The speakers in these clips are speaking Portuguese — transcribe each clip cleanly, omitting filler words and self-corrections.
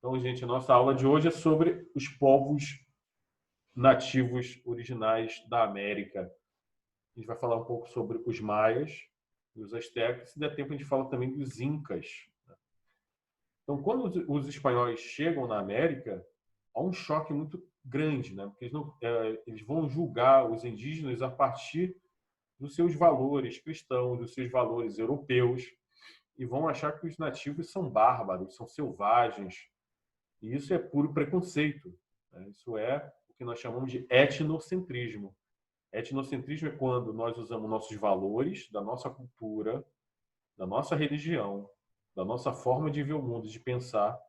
Então, gente, a nossa aula de hoje é sobre os povos nativos originais da América. A gente vai falar um pouco sobre os maias e os astecas. Se der tempo, a gente fala também dos incas. Então, quando os espanhóis chegam na América, há um choque muito grande, né? Porque eles vão julgar os indígenas a partir dos seus valores cristãos, dos seus valores europeus, e vão achar que os nativos são bárbaros, são selvagens. E isso é puro preconceito, né? Isso é o que nós chamamos de etnocentrismo. Etnocentrismo é quando nós usamos nossos valores, da nossa cultura, da nossa religião, da nossa forma de ver o mundo, de pensar,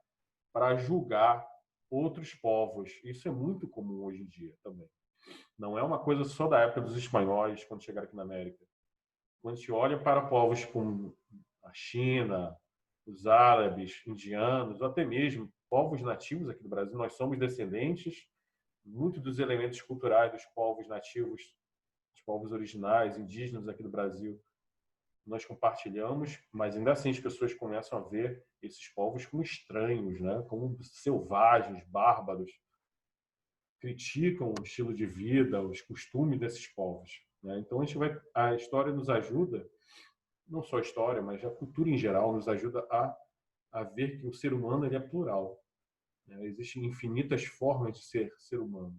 para julgar outros povos. Isso é muito comum hoje em dia também. Não é uma coisa só da época dos espanhóis, quando chegaram aqui na América. Quando a gente olha para povos como a China, os árabes, indianos, ou até mesmo povos nativos aqui do Brasil, nós somos descendentes, muito dos elementos culturais dos povos nativos, dos povos originais, indígenas aqui do Brasil, nós compartilhamos, mas ainda assim as pessoas começam a ver esses povos como estranhos, né? Como selvagens, bárbaros, criticam o estilo de vida, os costumes desses povos, né? Então a história nos ajuda, não só a história, mas a cultura em geral nos ajuda a ver que o ser humano ele é plural, né? Existem infinitas formas de ser humano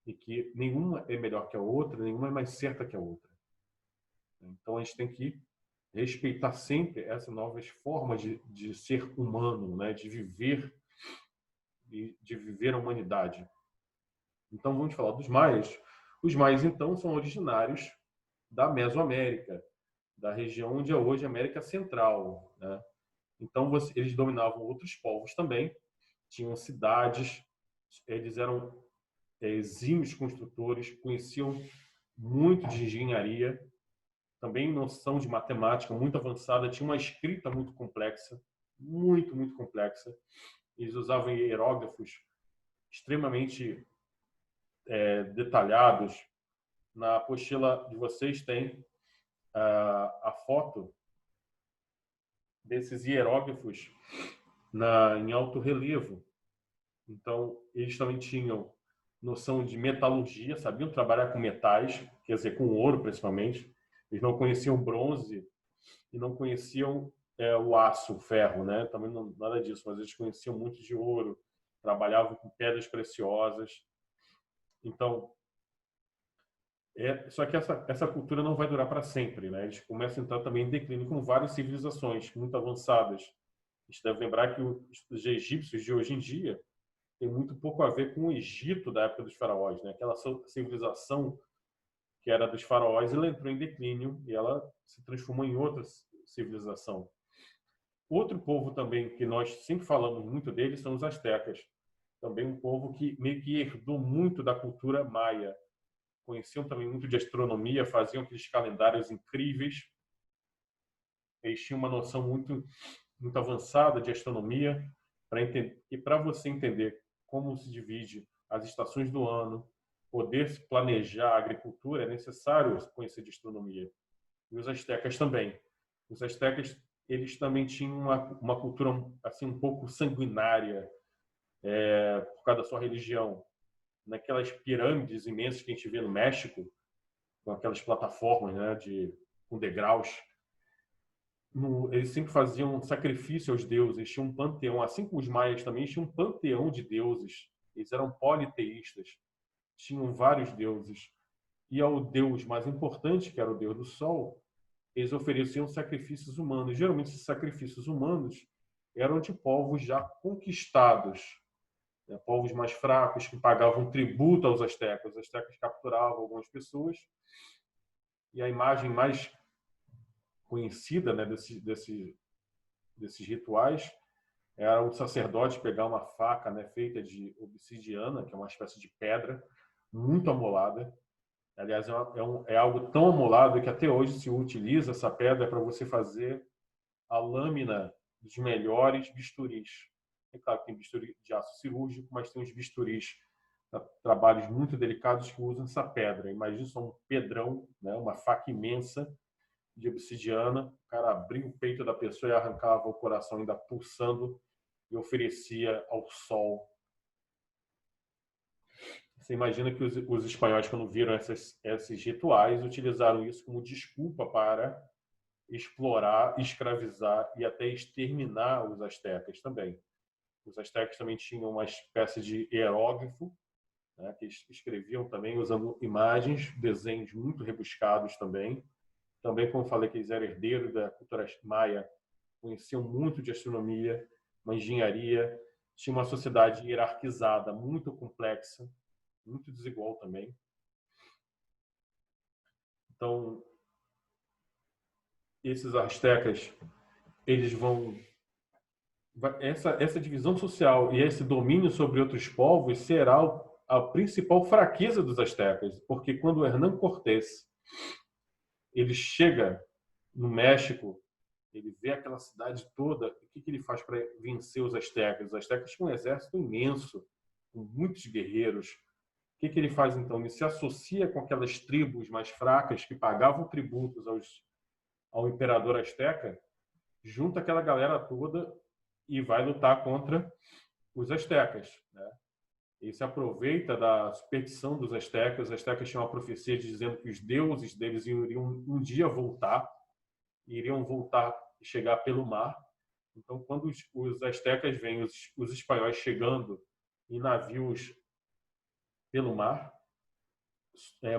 e que nenhuma é melhor que a outra, nenhuma é mais certa que a outra. Então a gente tem que respeitar sempre essas novas formas de ser humano, né? De viver a humanidade. Então vamos falar dos maias. Os maias então são originários da Mesoamérica, da região onde é hoje a América Central, né? Então eles dominavam outros povos também, tinham cidades, eles eram exímios construtores, conheciam muito de engenharia, também noção de matemática muito avançada, tinha uma escrita muito complexa, muito complexa. Eles usavam hieróglifos extremamente detalhados. Na apostila de vocês tem a foto desses hieróglifos em alto relevo. Então, eles também tinham noção de metalurgia, sabiam trabalhar com metais, quer dizer, com ouro principalmente. Eles não conheciam bronze e não conheciam o aço, o ferro, né? Também não, nada disso, mas eles conheciam muito de ouro, trabalhavam com pedras preciosas. Então, só que essa cultura não vai durar para sempre, né? Eles começam a entrar também em declínio com várias civilizações muito avançadas. A gente deve lembrar que os egípcios de hoje em dia tem muito pouco a ver com o Egito da época dos faraós, né? Aquela civilização que era dos faraós, ela entrou em declínio e ela se transformou em outra civilização. Outro povo também que nós sempre falamos muito deles são os astecas. Também um povo que meio que herdou muito da cultura maia. Conheciam também muito de astronomia, faziam aqueles calendários incríveis. Eles tinham uma noção muito avançada de astronomia. E para você entender como se divide as estações do ano, poder planejar a agricultura, é necessário conhecer de astronomia. E os astecas também. Os astecas, eles também tinham uma cultura assim um pouco sanguinária, por causa da sua religião. Naquelas pirâmides imensas que a gente vê no México, com aquelas plataformas, né, com degraus, eles sempre faziam sacrifício aos deuses, eles tinham um panteão, assim como os maias também tinham um panteão de deuses. Eles eram politeístas, tinham vários deuses. E ao deus mais importante, que era o deus do sol, eles ofereciam sacrifícios humanos. Geralmente, esses sacrifícios humanos eram de povos já conquistados, né? Povos mais fracos que pagavam tributo aos astecas. Os astecas capturavam algumas pessoas e a imagem mais conhecida, né, desses rituais era o sacerdote pegar uma faca, né, feita de obsidiana, que é uma espécie de pedra muito amolada. Aliás, é algo tão amolado que até hoje se utiliza essa pedra para você fazer a lâmina dos melhores bisturis. É claro que tem bisturi de aço cirúrgico, mas tem uns bisturis, trabalhos muito delicados que usam essa pedra. Imagina só um pedrão, né, uma faca imensa de obsidiana, o cara abria o peito da pessoa e arrancava o coração ainda pulsando e oferecia ao sol. Você imagina que os espanhóis, quando viram esses rituais, utilizaram isso como desculpa para explorar, escravizar e até exterminar os astecas também. Os astecas também tinham uma espécie de hieróglifo, né, que escreviam também usando imagens, desenhos muito rebuscados também. Também, como falei, que eles eram herdeiros da cultura maia, conheciam muito de astronomia, uma engenharia, tinha uma sociedade hierarquizada, muito complexa, muito desigual também. Então, esses astecas, eles vão... Essa divisão social e esse domínio sobre outros povos será a principal fraqueza dos astecas, porque quando Hernán Cortés ele chega no México, ele vê aquela cidade toda, o que ele faz para vencer os astecas? Os astecas tinham um exército imenso, com muitos guerreiros. O que ele faz então? Ele se associa com aquelas tribos mais fracas que pagavam tributos ao imperador asteca, junta aquela galera toda e vai lutar contra os astecas, né? Ele se aproveita da superstição dos astecas. Os astecas tinham uma profecia dizendo que os deuses deles iriam um dia voltar, iriam voltar e chegar pelo mar. Então, quando os astecas veem os espanhóis chegando em navios pelo mar,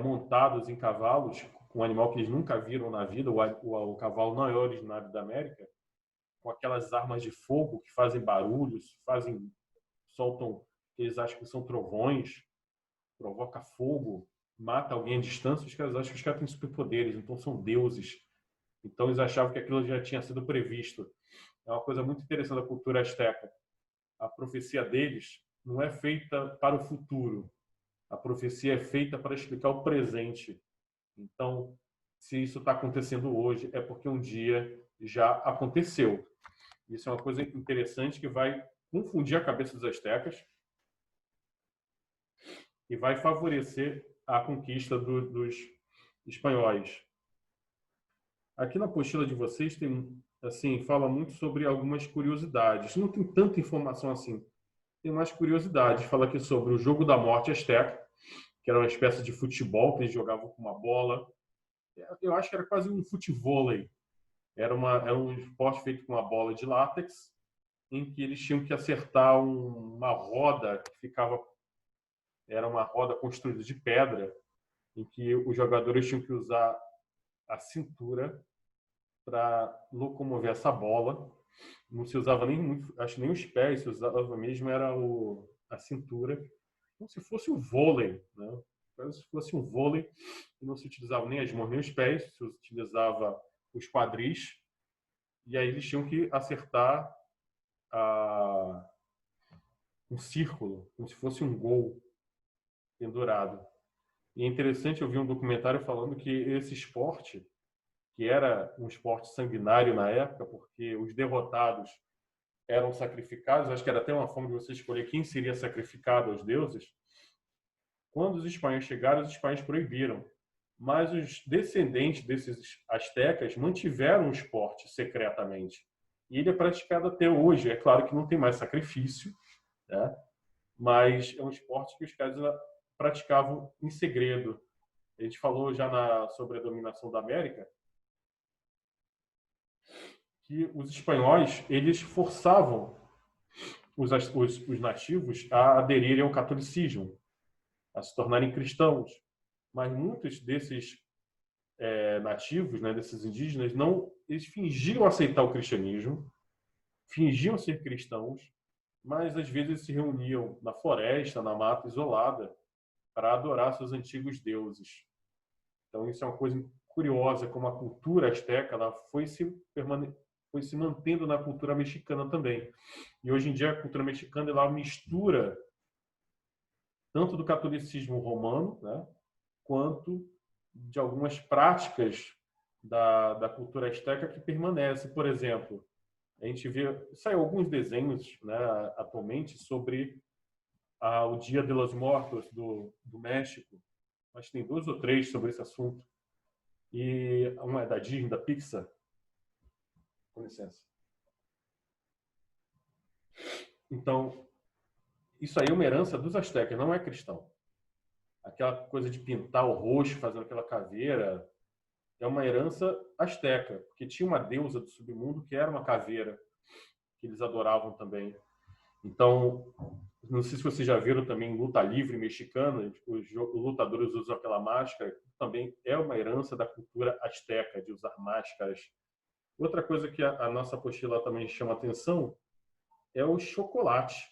montados em cavalos, com um animal que eles nunca viram na vida, o cavalo não é originário da América, com aquelas armas de fogo que fazem barulhos, soltam, eles acham que são trovões, provoca fogo, mata alguém à distância, os caras acham que os caras têm superpoderes, então são deuses. Então eles achavam que aquilo já tinha sido previsto. É uma coisa muito interessante da cultura asteca. A profecia deles não é feita para o futuro. A profecia é feita para explicar o presente. Então, se isso está acontecendo hoje, é porque um dia já aconteceu. Isso é uma coisa interessante que vai confundir a cabeça dos astecas e vai favorecer a conquista dos espanhóis. Aqui na apostila de vocês tem, assim, fala muito sobre algumas curiosidades. Não tem tanta informação assim. Tem mais curiosidades. Fala aqui sobre o jogo da morte asteca, que era uma espécie de futebol que eles jogavam com uma bola. Eu acho que era quase um futevôlei. Era um esporte feito com uma bola de látex, em que eles tinham que acertar uma roda que ficava... Era uma roda construída de pedra, em que os jogadores tinham que usar a cintura para locomover essa bola. Não se usava nem os pés, se usava mesmo era a cintura, como se fosse um vôlei, né? Como se fosse um vôlei, e não se utilizava nem as mãos nem os pés, se utilizava os quadris, e aí eles tinham que acertar um círculo, como se fosse um gol pendurado. E é interessante, eu vi um documentário falando que esse esporte, que era um esporte sanguinário na época, porque os derrotados eram sacrificados, acho que era até uma forma de você escolher quem seria sacrificado aos deuses. Quando os espanhóis chegaram, os espanhóis proibiram. Mas os descendentes desses astecas mantiveram o esporte secretamente. E ele é praticado até hoje. É claro que não tem mais sacrifício, né? Mas é um esporte que os caras praticavam em segredo. A gente falou já sobre a dominação da América, que os espanhóis eles forçavam os nativos a aderirem ao catolicismo, a se tornarem cristãos. Mas muitos desses nativos, né, desses indígenas, eles fingiam aceitar o cristianismo, fingiam ser cristãos, mas às vezes se reuniam na floresta, na mata isolada, para adorar seus antigos deuses. Então isso é uma coisa curiosa, como a cultura asteca ela foi se mantendo na cultura mexicana também. E hoje em dia a cultura mexicana ela mistura tanto do catolicismo romano, né, quanto de algumas práticas da cultura asteca que permanecem. Por exemplo, a gente saiu alguns desenhos, né, atualmente sobre o Dia de los Muertos do México. Acho que tem 2 ou 3 sobre esse assunto. E uma é da Disney, da Pixar. Com licença. Então, isso aí é uma herança dos astecas, não é cristão. Aquela coisa de pintar o rosto, fazendo aquela caveira, é uma herança asteca, porque tinha uma deusa do submundo que era uma caveira, que eles adoravam também. Então, não sei se vocês já viram também luta livre mexicana, os lutadores usam aquela máscara, também é uma herança da cultura asteca, de usar máscaras. Outra coisa que a nossa apostila também chama atenção é o chocolate.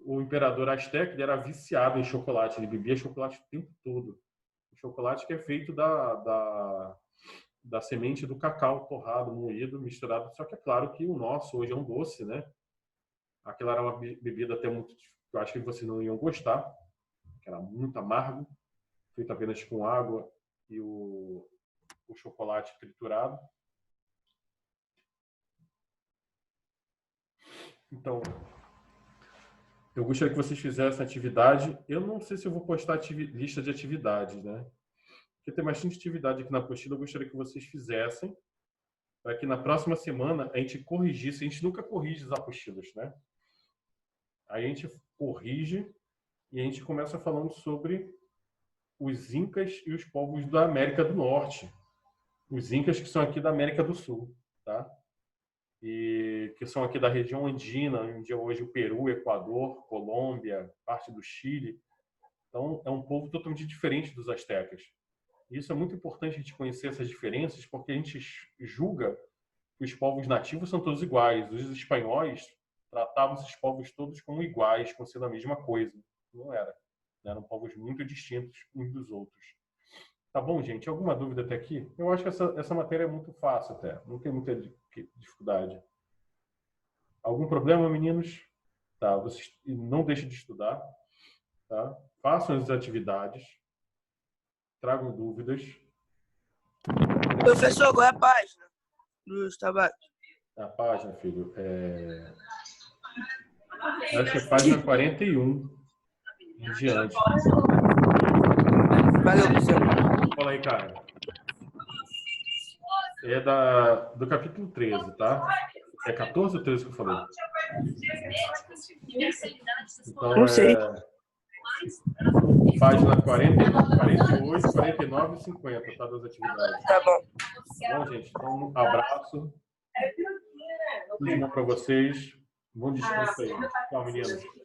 O imperador asteca ele era viciado em chocolate, ele bebia chocolate o tempo todo. O chocolate que é feito da semente do cacau torrado, moído, misturado. Só que é claro que o nosso hoje é um doce, né? Aquela era uma bebida até muito... Eu acho que vocês não iam gostar, que era muito amargo, feito apenas com água e o chocolate triturado. Então, eu gostaria que vocês fizessem atividade. Eu não sei se eu vou postar lista de atividades, né? Porque tem bastante atividade aqui na apostila. Eu gostaria que vocês fizessem para que na próxima semana a gente corrigisse. A gente nunca corrige as apostilas, né? Aí a gente corrige e a gente começa falando sobre os Incas e os povos da América do Norte. Os Incas que são aqui da América do Sul, tá? E que são aqui da região andina, onde é hoje o Peru, Equador, Colômbia, parte do Chile. Então, é um povo totalmente diferente dos astecas. E isso é muito importante a gente conhecer essas diferenças, porque a gente julga que os povos nativos são todos iguais. Os espanhóis tratavam esses povos todos como iguais, como sendo a mesma coisa. Não era. Eram povos muito distintos uns dos outros. Tá bom, gente? Alguma dúvida até aqui? Eu acho que essa matéria é muito fácil até. Não tem muita dificuldade. Algum problema, meninos? Tá, vocês não deixem de estudar. Tá? Façam as atividades. Tragam dúvidas. Professor, qual é a página dos trabalhos? A página, filho, acho que é a página 41 em diante. Valeu, professor. Fala aí, cara. É do capítulo 13, tá? É 14 ou 13 que eu falei? Então, Não sei. página 48, 49 e 50, tá? Das atividades. Tá bom. Bom, gente, então um abraço. Tudo de bom para vocês. Bom descanso aí. Tchau, meninos.